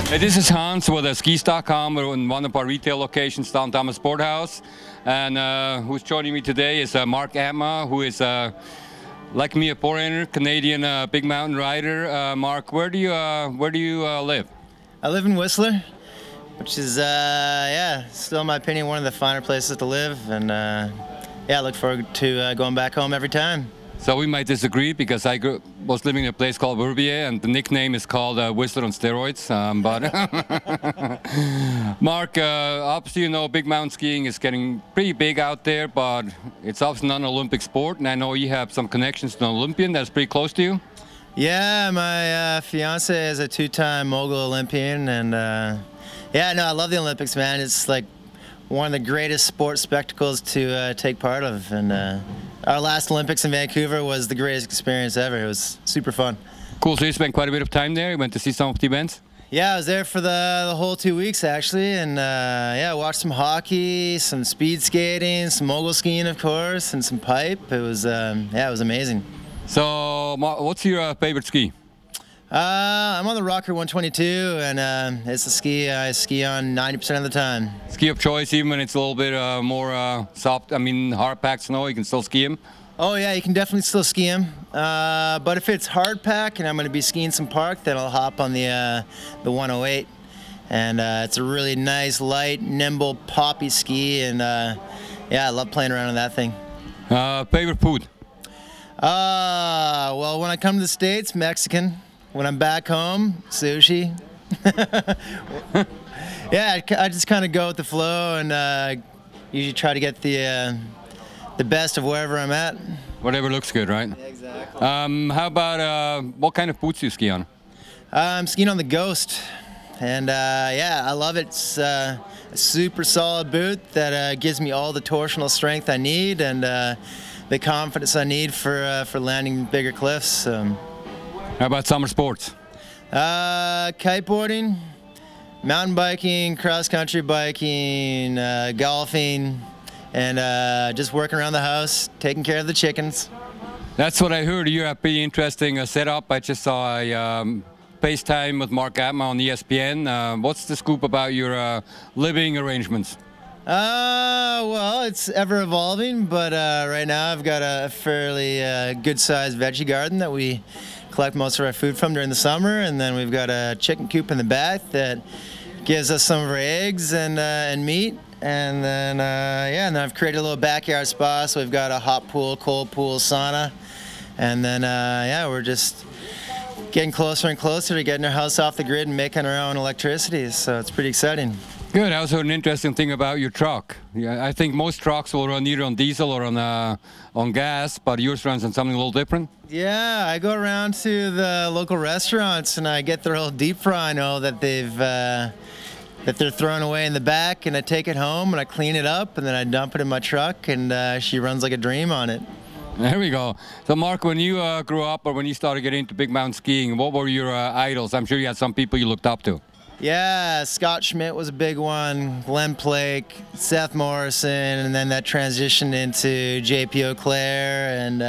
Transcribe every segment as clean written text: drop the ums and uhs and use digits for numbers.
Hey, this is Hans with SkisDOTcom. We're in one of our retail locations, downtown Sport House. And who's joining me today is Mark Abma, who is, like me, a foreigner, Canadian big mountain rider. Mark, where do you live? I live in Whistler, which is, still in my opinion, one of the finer places to live. And I look forward to going back home every time. So we might disagree because I was living in a place called Verbier, and the nickname is called Whistler on steroids. But Mark, obviously you know big mountain skiing is getting pretty big out there, but it's obviously not an Olympic sport, and I know you have some connections to an Olympian that's pretty close to you. Yeah, my fiance is a two-time mogul Olympian, and I love the Olympics, man. It's like one of the greatest sports spectacles to take part of, and our last Olympics in Vancouver was the greatest experience ever. It was super fun. Cool, so you spent quite a bit of time there. You went to see some of the events? Yeah, I was there for the whole 2 weeks, actually, and watched some hockey, some speed skating, some mogul skiing, of course, and some pipe. It was, it was amazing. So, what's your favorite ski? I'm on the Rocker 122, and it's a ski I ski on 90% of the time. Ski of choice, even when it's a little bit more soft, hard packed snow, you can still ski them? Oh yeah, you can definitely still ski them. But if it's hard pack and I'm going to be skiing some park, then I'll hop on the 108. And it's a really nice, light, nimble, poppy ski, and I love playing around on that thing. Favorite food? Well, when I come to the States, Mexican. When I'm back home, sushi. Yeah, I just kind of go with the flow, and usually try to get the best of wherever I'm at. Whatever looks good, right? Yeah, exactly. How about what kind of boots do you ski on? I'm skiing on the Ghost, and I love it. It's a super solid boot that gives me all the torsional strength I need and the confidence I need for landing bigger cliffs. How about summer sports? Kiteboarding, mountain biking, cross-country biking, golfing, and just working around the house, taking care of the chickens. That's what I heard. You have a pretty interesting setup. I just saw a FaceTime with Mark Abma on ESPN. What's the scoop about your living arrangements? Well, it's ever evolving, but right now I've got a fairly good-sized veggie garden that we collect most of our food from during the summer, and then we've got a chicken coop in the back that gives us some of our eggs and meat, and then and then I've created a little backyard spa, so we've got a hot pool, cold pool, sauna, and then we're just getting closer and closer to getting our house off the grid and making our own electricity, so it's pretty exciting. Good. I also heard an interesting thing about your truck. Yeah, I think most trucks will run either on diesel or on gas, but yours runs on something a little different. Yeah, I go around to the local restaurants and I get their old deep fry that they're throwing away in the back, and I take it home and I clean it up and then I dump it in my truck, and she runs like a dream on it. There we go. So Mark, when you grew up or when you started getting into big mountain skiing, what were your idols? I'm sure you had some people you looked up to. Yeah, Scott Schmidt was a big one, Glenn Plake, Seth Morrison, and then that transitioned into JP Auclair, and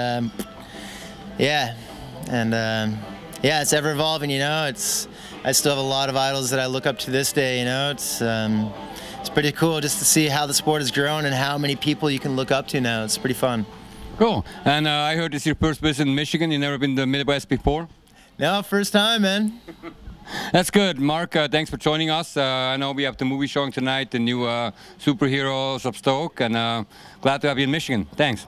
it's ever evolving, you know. I still have a lot of idols that I look up to this day, you know. It's pretty cool just to see how the sport has grown and how many people you can look up to now. It's pretty fun. Cool. And I heard this is your first visit in Michigan. You've never been to the Midwest before? No, first time, man. That's good. Mark, thanks for joining us. I know we have the movie showing tonight, the new Superheroes of Stoke, and glad to have you in Michigan. Thanks.